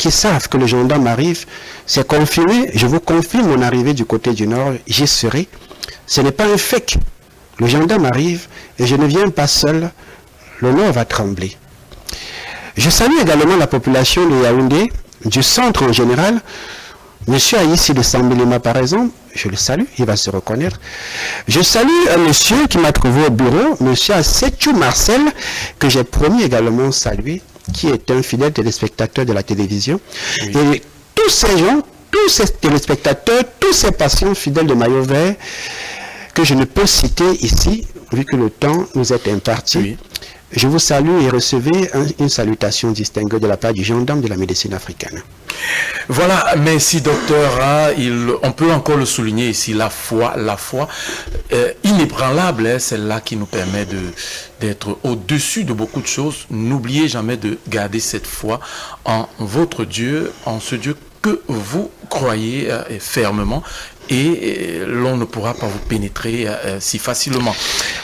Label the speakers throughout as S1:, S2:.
S1: qui savent que le gendarme arrive, c'est confirmé, je vous confirme mon arrivée du côté du nord, j'y serai. Ce n'est pas un fake. Le gendarme arrive et je ne viens pas seul, le nord va trembler. Je salue également la population de Yaoundé, du centre en général. Monsieur Aïssi de Sambilima par exemple, je le salue, il va se reconnaître. Je salue un monsieur qui m'a trouvé au bureau, monsieur Assetchou Marcel, que j'ai promis également saluer, qui est un fidèle téléspectateur de la télévision. Oui. Et tous ces gens, tous ces téléspectateurs, tous ces patients fidèles de Maillot Vert, que je ne peux citer ici, vu que le temps nous est imparti. Oui. Je vous salue et recevez une salutation distinguée de la part du gendarme de la médecine africaine.
S2: Voilà, merci docteur. On peut encore le souligner ici, la foi inébranlable, celle-là qui nous permet d'être au-dessus de beaucoup de choses. N'oubliez jamais de garder cette foi en votre Dieu, en ce Dieu que vous croyez fermement. Et l'on ne pourra pas vous pénétrer si facilement.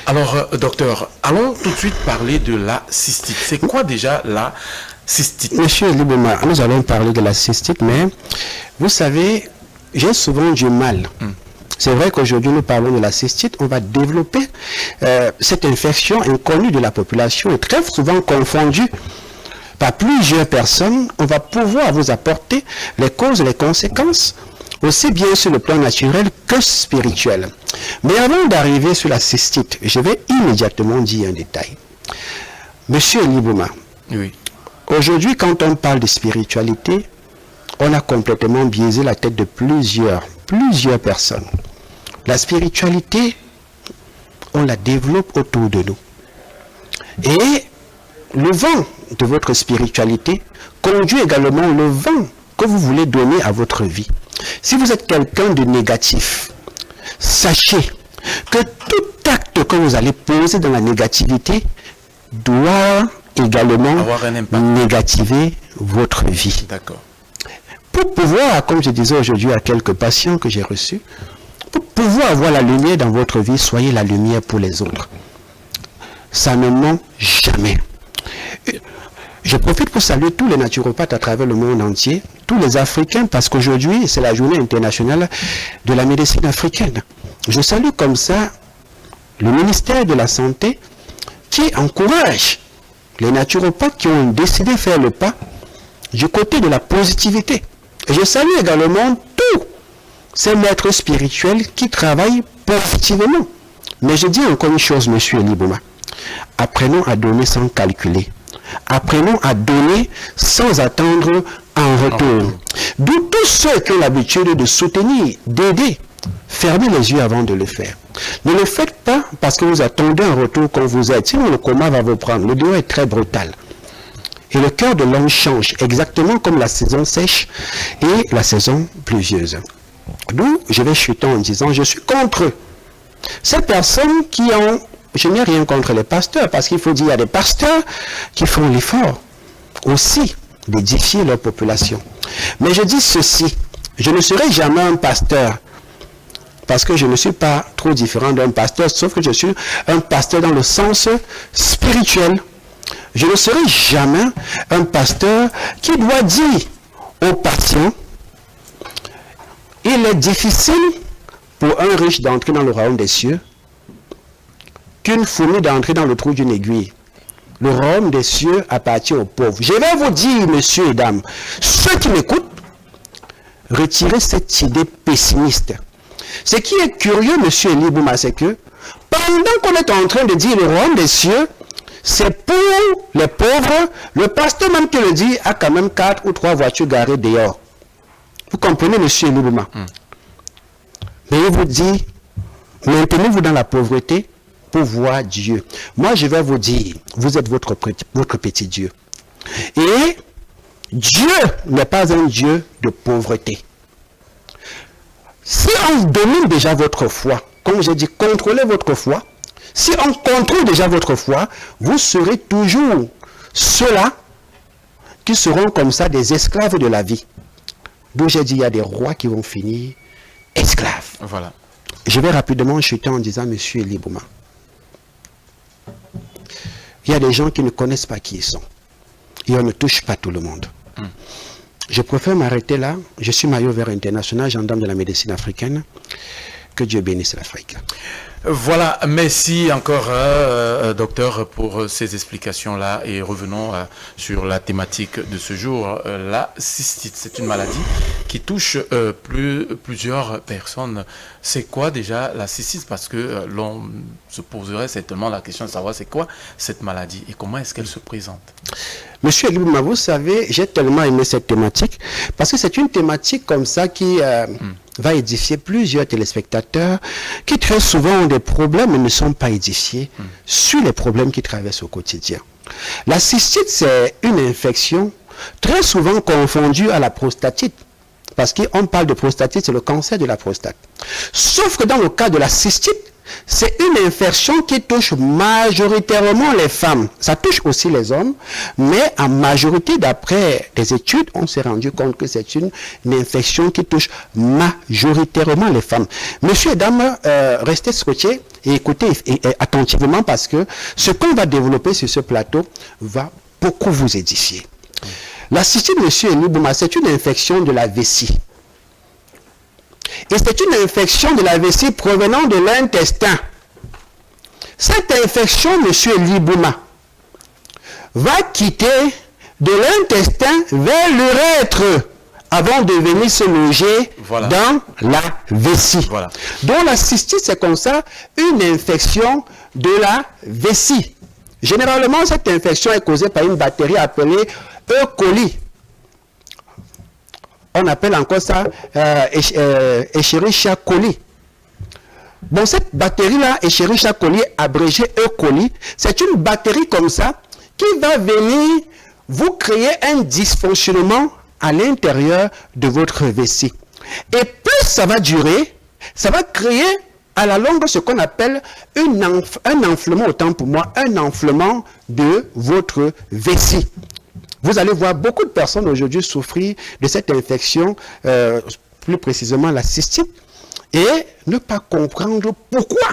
S2: Alors, docteur, allons tout de suite parler de la cystite. C'est quoi déjà la cystite?
S1: Monsieur Libouma, nous allons parler de la cystite, mais vous savez, j'ai souvent du mal. C'est vrai qu'aujourd'hui, nous parlons de la cystite. On va développer cette infection inconnue de la population et très souvent confondue par plusieurs personnes. On va pouvoir vous apporter les causes et les conséquences, aussi bien sur le plan naturel que spirituel. Mais avant d'arriver sur la cystite, je vais immédiatement dire un détail. Monsieur Libouma,
S2: oui.
S1: Aujourd'hui, quand on parle de spiritualité, on a complètement biaisé la tête de plusieurs personnes. La spiritualité, on la développe autour de nous. Et le vent de votre spiritualité conduit également le vent que vous voulez donner à votre vie. Si vous êtes quelqu'un de négatif, sachez que tout acte que vous allez poser dans la négativité doit également négativer votre vie.
S2: D'accord.
S1: Pour pouvoir, comme je disais aujourd'hui à quelques patients que j'ai reçus, pour pouvoir avoir la lumière dans votre vie, soyez la lumière pour les autres. Ça ne ment jamais. Je profite pour saluer tous les naturopathes à travers le monde entier, tous les Africains, parce qu'aujourd'hui, c'est la journée internationale de la médecine africaine. Je salue comme ça le ministère de la Santé qui encourage les naturopathes qui ont décidé de faire le pas du côté de la positivité. Et je salue également tous ces maîtres spirituels qui travaillent positivement. Mais je dis encore une chose, monsieur Libouma. Apprenons à donner sans calculer. Apprenons à donner sans attendre un retour. D'où tous ceux qui ont l'habitude de soutenir, d'aider, fermez les yeux avant de le faire. Ne le faites pas parce que vous attendez un retour qu'on vous aide. Sinon le coma va vous prendre. Le dehors est très brutal. Et le cœur de l'homme change, exactement comme la saison sèche et la saison pluvieuse. D'où je vais chuter en disant, je suis contre eux. Ces personnes qui ont... Je n'ai rien contre les pasteurs, parce qu'il faut dire, il y a des pasteurs qui font l'effort aussi d'édifier leur population. Mais je dis ceci, je ne serai jamais un pasteur, parce que je ne suis pas trop différent d'un pasteur, sauf que je suis un pasteur dans le sens spirituel. Je ne serai jamais un pasteur qui doit dire aux patients, il est difficile pour un riche d'entrer dans le royaume des cieux, qu'une fourmi d'entrer dans le trou d'une aiguille. Le royaume des cieux appartient aux pauvres. Je vais vous dire, messieurs et dames, ceux qui m'écoutent, retirez cette idée pessimiste. Ce qui est curieux, monsieur Libouma, c'est que pendant qu'on est en train de dire le royaume des cieux, c'est pour les pauvres, le pasteur même qui le dit a quand même 4 ou 3 voitures garées dehors. Vous comprenez, monsieur Libouma? Mais il vous dit, maintenez-vous dans la pauvreté pour voir Dieu. Moi, je vais vous dire, vous êtes votre petit Dieu. Et Dieu n'est pas un Dieu de pauvreté. Si on domine déjà votre foi, comme j'ai dit, contrôlez votre foi. Si on contrôle déjà votre foi, vous serez toujours ceux-là qui seront comme ça des esclaves de la vie. D'où j'ai dit, il y a des rois qui vont finir esclaves.
S2: Voilà.
S1: Je vais rapidement chuter en disant, monsieur Libouma, il y a des gens qui ne connaissent pas qui ils sont. Et on ne touche pas tout le monde. Je préfère m'arrêter là. Je suis maillot vert international, gendarme de la médecine africaine. Que Dieu bénisse l'Afrique.
S2: Voilà, merci encore, docteur, pour ces explications-là. Et revenons sur la thématique de ce jour. La cystite, c'est une maladie qui touche plusieurs personnes. C'est quoi déjà la cystite? Parce que l'on se poserait certainement la question de savoir c'est quoi cette maladie et comment est-ce qu'elle se présente.
S1: Monsieur Elibouma, vous savez, j'ai tellement aimé cette thématique parce que c'est une thématique comme ça qui va édifier plusieurs téléspectateurs qui très souvent ont des problèmes et ne sont pas édifiés sur les problèmes qu'ils traversent au quotidien. La cystite, c'est une infection très souvent confondue à la prostatite. Parce qu'on parle de prostatite, c'est le cancer de la prostate. Sauf que dans le cas de la cystite, c'est une infection qui touche majoritairement les femmes. Ça touche aussi les hommes, mais en majorité, d'après des études, on s'est rendu compte que c'est une infection qui touche majoritairement les femmes. Messieurs et dames, restez scotchés et écoutez attentivement parce que ce qu'on va développer sur ce plateau va beaucoup vous édifier. La cystite, monsieur Elibouma, c'est une infection de la vessie. Et c'est une infection de la vessie provenant de l'intestin. Cette infection, monsieur Elibouma, va quitter de l'intestin vers l'urètre avant de venir se loger dans la vessie. Voilà. Donc la cystite, c'est comme ça, une infection de la vessie. Généralement, cette infection est causée par une bactérie appelée E. coli. On appelle encore ça Escherichia coli. Bon, cette bactérie-là, Escherichia coli, abrégé E. coli, c'est une bactérie comme ça qui va venir vous créer un dysfonctionnement à l'intérieur de votre vessie. Et plus ça va durer, ça va créer à la longue ce qu'on appelle un enflement, autant pour moi, un enflement de votre vessie. Vous allez voir beaucoup de personnes aujourd'hui souffrir de cette infection, plus précisément la cystite, et ne pas comprendre pourquoi.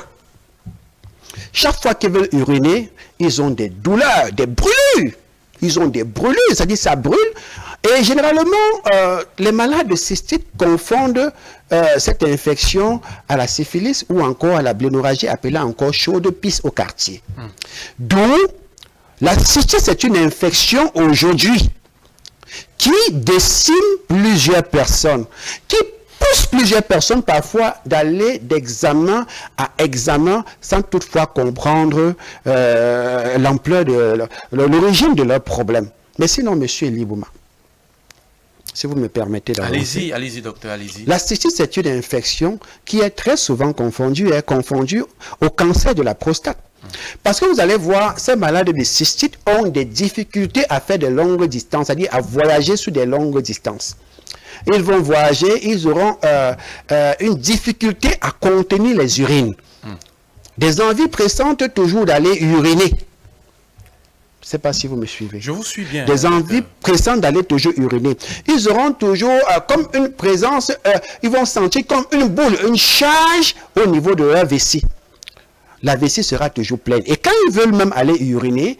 S1: Chaque fois qu'ils veulent uriner, ils ont des douleurs, des brûlures. Ils ont des brûlures, c'est-à-dire ça brûle. Et généralement, les malades de cystite confondent cette infection à la syphilis ou encore à la blénorragie, appelée encore chaude pisse au quartier. D'où la cystite, c'est une infection aujourd'hui qui décime plusieurs personnes, qui pousse plusieurs personnes parfois d'aller d'examen à examen sans toutefois comprendre l'ampleur de l'origine de leurs problèmes. Mais sinon, monsieur Elibouma, si vous me permettez d'avancer.
S2: Allez-y, docteur, allez-y.
S1: La cystite, c'est une infection qui est très souvent confondue au cancer de la prostate. Parce que vous allez voir, ces malades de cystite ont des difficultés à faire de longues distances, c'est-à-dire à voyager sur des longues distances. Ils vont voyager, ils auront une difficulté à contenir les urines. Des envies pressantes toujours d'aller uriner. Je ne sais pas si vous me suivez.
S2: Je vous suis bien.
S1: Des envies pressantes d'aller toujours uriner. Ils auront toujours comme une présence, ils vont sentir comme une boule, une charge au niveau de leur vessie. La vessie sera toujours pleine. Et quand ils veulent même aller uriner,